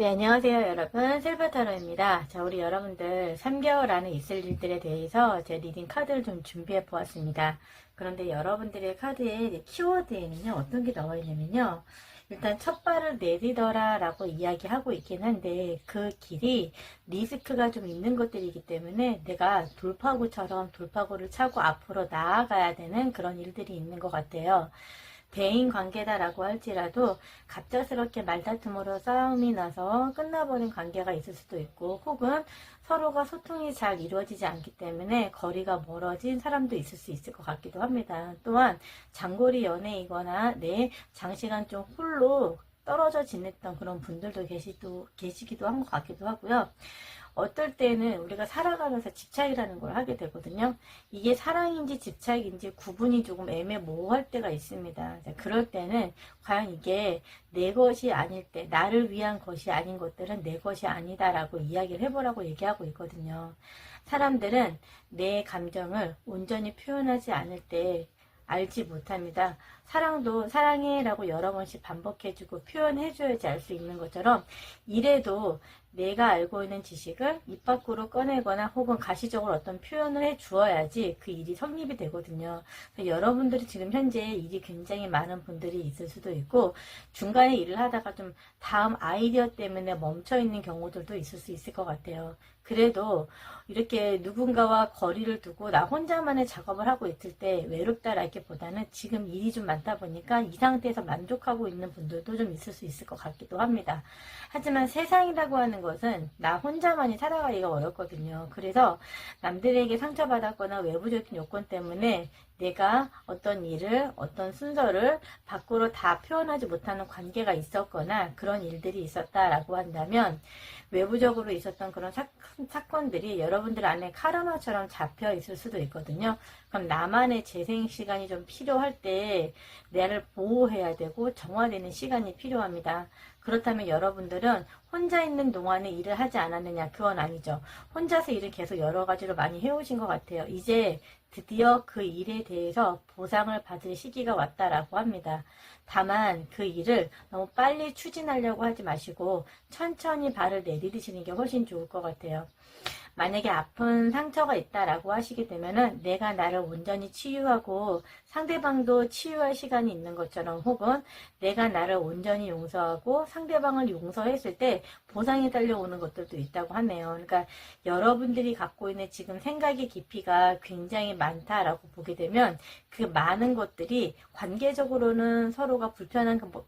네, 안녕하세요, 여러분. 실버타로입니다. 자, 우리 여러분들 3개월 안에 있을 일들에 대해서 제 리딩 카드를 좀 준비해 보았습니다. 그런데 여러분들의 카드에 키워드에는요, 어떤 게 나와 있냐면요. 일단 첫 발을 내디뎌라 라고 이야기하고 있긴 한데, 그 길이 리스크가 좀 있는 것들이기 때문에 내가 돌파구처럼 돌파구를 차고 앞으로 나아가야 되는 그런 일들이 있는 것 같아요. 대인 관계다라고 할지라도 갑작스럽게 말다툼으로 싸움이 나서 끝나버린 관계가 있을 수도 있고, 혹은 서로가 소통이 잘 이루어지지 않기 때문에 거리가 멀어진 사람도 있을 수 있을 것 같기도 합니다. 또한 장거리 연애이거나 장시간 좀 홀로 떨어져 지냈던 그런 분들도 계시기도 한 것 같기도 하고요. 어떨 때는 우리가 살아가면서 집착이라는 걸 하게 되거든요. 이게 사랑인지 집착인지 구분이 조금 애매모호할 때가 있습니다. 그럴 때는 과연 이게 내 것이 아닐 때, 나를 위한 것이 아닌 것들은 내 것이 아니다라고 이야기를 해보라고 얘기하고 있거든요. 사람들은 내 감정을 온전히 표현하지 않을 때 알지 못합니다. 사랑도 사랑해 라고 여러 번씩 반복해주고 표현해줘야지 알 수 있는 것처럼, 이래도 내가 알고 있는 지식을 입 밖으로 꺼내거나 혹은 가시적으로 어떤 표현을 해 주어야지 그 일이 성립이 되거든요. 여러분들이 지금 현재 일이 굉장히 많은 분들이 있을 수도 있고, 중간에 일을 하다가 좀 다음 아이디어 때문에 멈춰 있는 경우들도 있을 수 있을 것 같아요. 그래도 이렇게 누군가와 거리를 두고 나 혼자만의 작업을 하고 있을 때 외롭다라기보다는 지금 일이 좀 많다 보니까 이 상태에서 만족하고 있는 분들도 좀 있을 수 있을 것 같기도 합니다. 하지만 세상이라고 하는 것은 나 혼자만이 살아가기가 어렵거든요. 그래서 남들에게 상처받았거나 외부적인 요건 때문에 내가 어떤 일을, 어떤 순서를 밖으로 다 표현하지 못하는 관계가 있었거나 그런 일들이 있었다라고 한다면, 외부적으로 있었던 그런 사건들이 여러분들 안에 카르마처럼 잡혀 있을 수도 있거든요. 그럼 나만의 재생 시간이 좀 필요할 때 나를 보호해야 되고 정화되는 시간이 필요합니다. 그렇다면 여러분들은 혼자 있는 동안에 일을 하지 않았느냐? 그건 아니죠. 혼자서 일을 계속 여러 가지로 많이 해오신 것 같아요. 이제 드디어 그 일에 대해서 보상을 받을 시기가 왔다라고 합니다. 다만 그 일을 너무 빨리 추진하려고 하지 마시고 천천히 발을 내디디시는 게 훨씬 좋을 것 같아요. 만약에 아픈 상처가 있다라고 하시게 되면은 내가 나를 온전히 치유하고 상대방도 치유할 시간이 있는 것처럼, 혹은 내가 나를 온전히 용서하고 상대방을 용서했을 때 보상이 달려오는 것들도 있다고 하네요. 그러니까 여러분들이 갖고 있는 지금 생각의 깊이가 굉장히 많다라고 보게 되면 그 많은 것들이 관계적으로는 서로가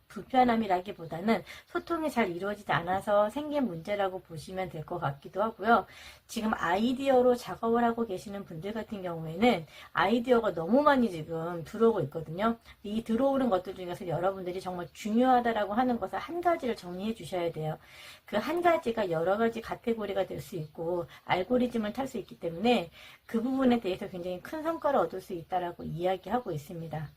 불편함이라기보다는 소통이 잘 이루어지지 않아서 생긴 문제라고 보시면 될 것 같기도 하고요. 지금 아이디어로 작업을 하고 계시는 분들 같은 경우에는 아이디어가 너무 많이 지금 들어오고 있거든요. 이 들어오는 것들 중에서 여러분들이 정말 중요하다라고 하는 것을 한 가지를 정리해 주셔야 돼요. 그 한 가지가 여러 가지 카테고리가 될 수 있고 알고리즘을 탈 수 있기 때문에 그 부분에 대해서 굉장히 큰 성과를 얻을 수 있다라고 이야기하고 있습니다.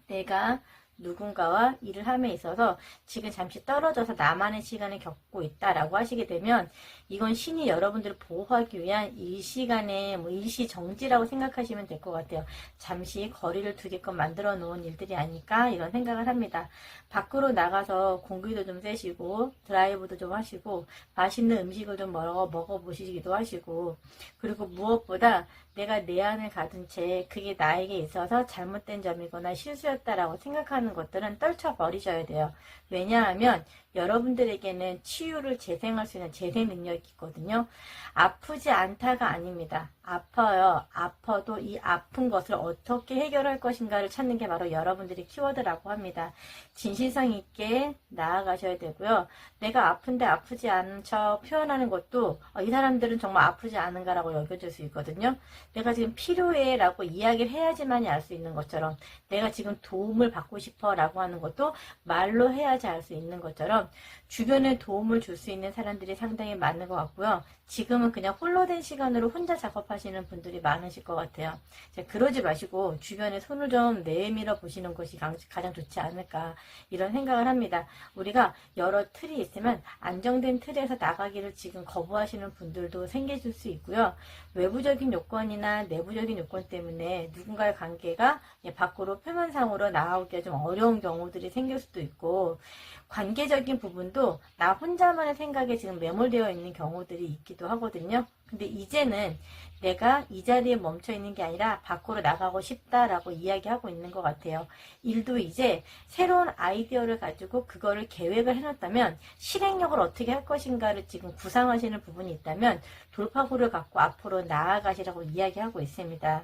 내가 누군가와 일을 함에 있어서 지금 잠시 떨어져서 나만의 시간을 겪고 있다라고 하시게 되면, 이건 신이 여러분들을 보호하기 위한 일시간의 일시정지라고 생각하시면 될 것 같아요. 잠시 거리를 두게끔 만들어 놓은 일들이 아닐까 이런 생각을 합니다. 밖으로 나가서 공기도 좀 쐬시고 드라이브도 좀 하시고 맛있는 음식을 좀 먹어보시기도 하시고, 그리고 무엇보다 내가 내 안을 가둔 채 그게 나에게 있어서 잘못된 점이거나 실수였다라고 생각하는 것들은 떨쳐버리셔야 돼요. 왜냐하면 여러분들에게는 치유를 재생할 수 있는 재생 능력이 있거든요. 아프지 않다가 아닙니다. 아파요. 아파도 이 아픈 것을 어떻게 해결할 것인가를 찾는 게 바로 여러분들의 키워드라고 합니다. 진실성 있게 나아가셔야 되고요. 내가 아픈데 아프지 않은 척 표현하는 것도 이 사람들은 정말 아프지 않은가라고 여겨질 수 있거든요. 내가 지금 필요해 라고 이야기를 해야지만이 알 수 있는 것처럼, 내가 지금 도움을 받고 싶어 라고 하는 것도 말로 해야지 알 수 있는 것처럼, 주변에 도움을 줄 수 있는 사람들이 상당히 많은 것 같고요. 지금은 그냥 홀로 된 시간으로 혼자 작업하시는 생각하시는 분들이 많으실 것 같아요. 그러지 마시고 주변에 손을 좀 내밀어 보시는 것이 가장 좋지 않을까 이런 생각을 합니다. 우리가 여러 틀이 있으면 안정된 틀에서 나가기를 지금 거부하시는 분들도 생기실 수 있고요. 외부적인 요건이나 내부적인 요건 때문에 누군가의 관계가 밖으로 표면상으로 나오기가 좀 어려운 경우들이 생길 수도 있고, 관계적인 부분도 나 혼자만의 생각에 지금 매몰되어 있는 경우들이 있기도 하거든요. 근데 이제는 내가 이 자리에 멈춰 있는 게 아니라 밖으로 나가고 싶다라고 이야기하고 있는 것 같아요. 일도 이제 새로운 아이디어를 가지고 그거를 계획을 해놨다면 실행력을 어떻게 할 것인가를 지금 구상하시는 부분이 있다면 돌파구를 갖고 앞으로 나아가시라고 이야기하고 있습니다.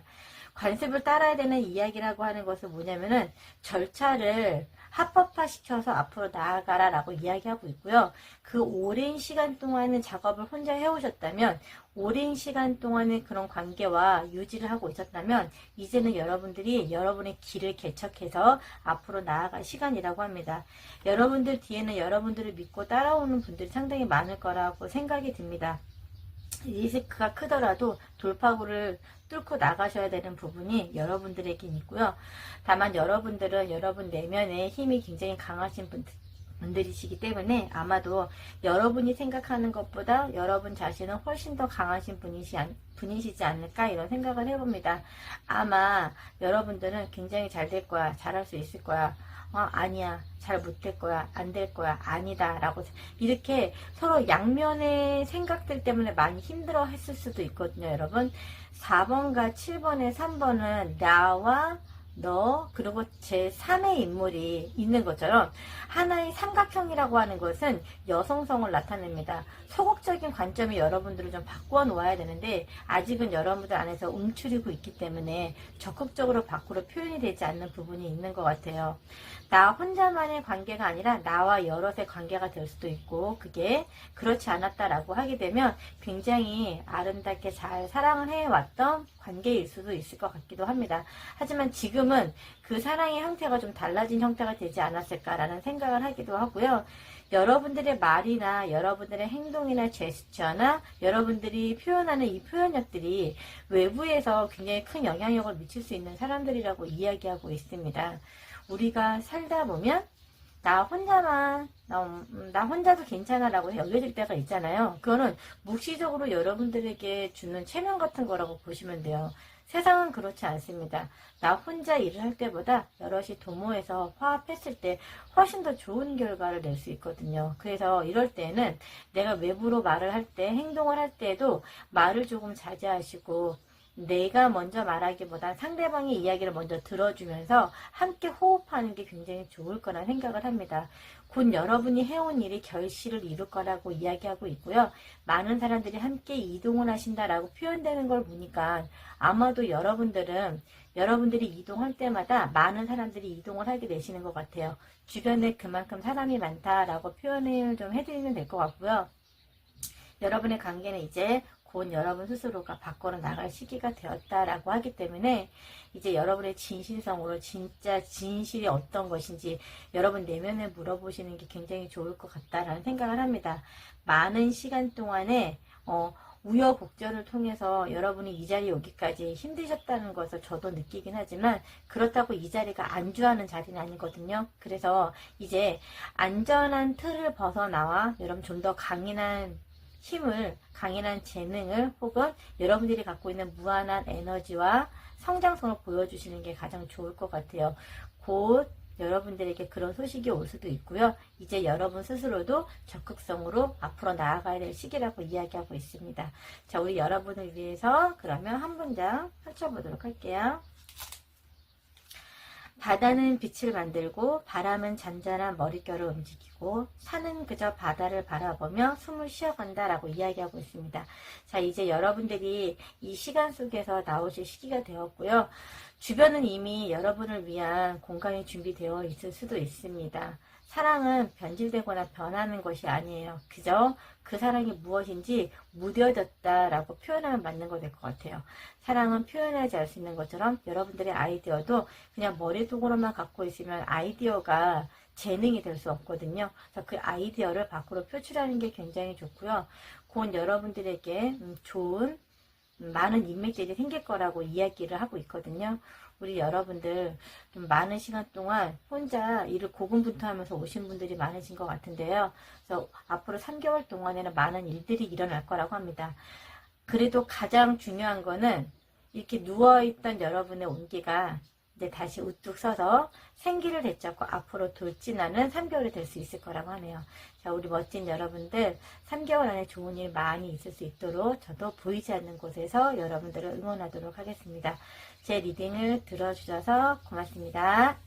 관습을 따라야 되는 이야기라고 하는 것은 뭐냐면은 절차를 합법화시켜서 앞으로 나아가라 라고 이야기하고 있고요. 그 오랜 시간 동안은 작업을 혼자 해오셨다면, 오랜 시간 동안의 그런 관계와 유지를 하고 있었다면 이제는 여러분들이 여러분의 길을 개척해서 앞으로 나아갈 시간이라고 합니다. 여러분들 뒤에는 여러분들을 믿고 따라오는 분들이 상당히 많을 거라고 생각이 듭니다. 리스크가 크더라도 돌파구를 뚫고 나가셔야 되는 부분이 여러분들에겐 있고요. 다만 여러분들은 여러분 내면에 힘이 굉장히 강하신 분들이시기 때문에 아마도 여러분이 생각하는 것보다 여러분 자신은 훨씬 더 강하신 분이시지 않을까 이런 생각을 해봅니다. 아마 여러분들은 굉장히 잘 될 거야, 잘할 수 있을 거야, 아니야, 잘 못될 거야, 안 될 거야, 아니다 라고 이렇게 서로 양면의 생각들 때문에 많이 힘들어 했을 수도 있거든요. 여러분 4번과 7번의 3번은 나와 너 그리고 제3의 인물이 있는 것처럼 하나의 삼각형이라고 하는 것은 여성성을 나타냅니다. 소극적인 관점이 여러분들을 좀 바꾸어 놓아야 되는데 아직은 여러분들 안에서 움츠리고 있기 때문에 적극적으로 밖으로 표현이 되지 않는 부분이 있는 것 같아요. 나 혼자만의 관계가 아니라 나와 여럿의 관계가 될 수도 있고, 그게 그렇지 않았다라고 하게 되면 굉장히 아름답게 잘 사랑을 해왔던 관계일 수도 있을 것 같기도 합니다. 하지만 지금은 그 사랑의 형태가 좀 달라진 형태가 되지 않았을까라는 생각을 하기도 하고요. 여러분들의 말이나 여러분들의 행동이나 제스처나 여러분들이 표현하는 이 표현력들이 외부에서 굉장히 큰 영향력을 미칠 수 있는 사람들이라고 이야기하고 있습니다. 우리가 살다 보면 나 혼자도 괜찮아 라고 여겨질 때가 있잖아요. 그거는 묵시적으로 여러분들에게 주는 체면 같은 거라고 보시면 돼요. 세상은 그렇지 않습니다. 나 혼자 일을 할 때보다 여럿이 도모해서 화합했을 때 훨씬 더 좋은 결과를 낼 수 있거든요. 그래서 이럴 때는 내가 외부로 말을 할 때, 행동을 할 때도 말을 조금 자제하시고, 내가 먼저 말하기보다 상대방의 이야기를 먼저 들어주면서 함께 호흡하는 게 굉장히 좋을 거라 생각을 합니다. 곧 여러분이 해온 일이 결실을 이룰 거라고 이야기하고 있고요. 많은 사람들이 함께 이동을 하신다라고 표현되는 걸 보니까 아마도 여러분들이 이동할 때마다 많은 사람들이 이동을 하게 되시는 것 같아요. 주변에 그만큼 사람이 많다라고 표현을 좀 해드리면 될 것 같고요. 여러분의 관계는 이제 곧 여러분 스스로가 밖으로 나갈 시기가 되었다라고 하기 때문에 이제 여러분의 진실성으로 진짜 진실이 어떤 것인지 여러분 내면에 물어보시는 게 굉장히 좋을 것 같다라는 생각을 합니다. 많은 시간 동안에 우여곡절을 통해서 여러분이 이 자리에 오기까지 힘드셨다는 것을 저도 느끼긴 하지만 그렇다고 이 자리가 안주하는 자리는 아니거든요. 그래서 이제 안전한 틀을 벗어나와 여러분 좀 더 강인한 힘을, 강인한 재능을 혹은 여러분들이 갖고 있는 무한한 에너지와 성장성을 보여주시는 게 가장 좋을 것 같아요. 곧 여러분들에게 그런 소식이 올 수도 있고요. 이제 여러분 스스로도 적극성으로 앞으로 나아가야 될 시기라고 이야기하고 있습니다. 자, 우리 여러분을 위해서 그러면 한 문장 펼쳐보도록 할게요. 바다는 빛을 만들고 바람은 잔잔한 머릿결을 움직이고 산은 그저 바다를 바라보며 숨을 쉬어간다 라고 이야기하고 있습니다. 자, 이제 여러분들이 이 시간 속에서 나오실 시기가 되었고요. 주변은 이미 여러분을 위한 공간이 준비되어 있을 수도 있습니다. 사랑은 변질되거나 변하는 것이 아니에요. 그저 그 사랑이 무엇인지 무뎌졌다라고 표현하면 맞는 거 될 것 같아요. 사랑은 표현하지 않을 수 있는 것처럼 여러분들의 아이디어도 그냥 머릿속으로만 갖고 있으면 아이디어가 재능이 될 수 없거든요. 그래서 그 아이디어를 밖으로 표출하는 게 굉장히 좋고요. 곧 여러분들에게 좋은 많은 인맥들이 생길 거라고 이야기를 하고 있거든요. 우리 여러분들 좀 많은 시간 동안 혼자 일을 고군분투하면서 오신 분들이 많으신 것 같은데요. 그래서 앞으로 3개월 동안에는 많은 일들이 일어날 거라고 합니다. 그래도 가장 중요한 거는 이렇게 누워있던 여러분의 온기가 이제 다시 우뚝 서서 생기를 되찾고 앞으로 돌진하는 3개월이 될 수 있을 거라고 하네요. 자, 우리 멋진 여러분들 3개월 안에 좋은 일 많이 있을 수 있도록 저도 보이지 않는 곳에서 여러분들을 응원하도록 하겠습니다. 제 리딩을 들어주셔서 고맙습니다.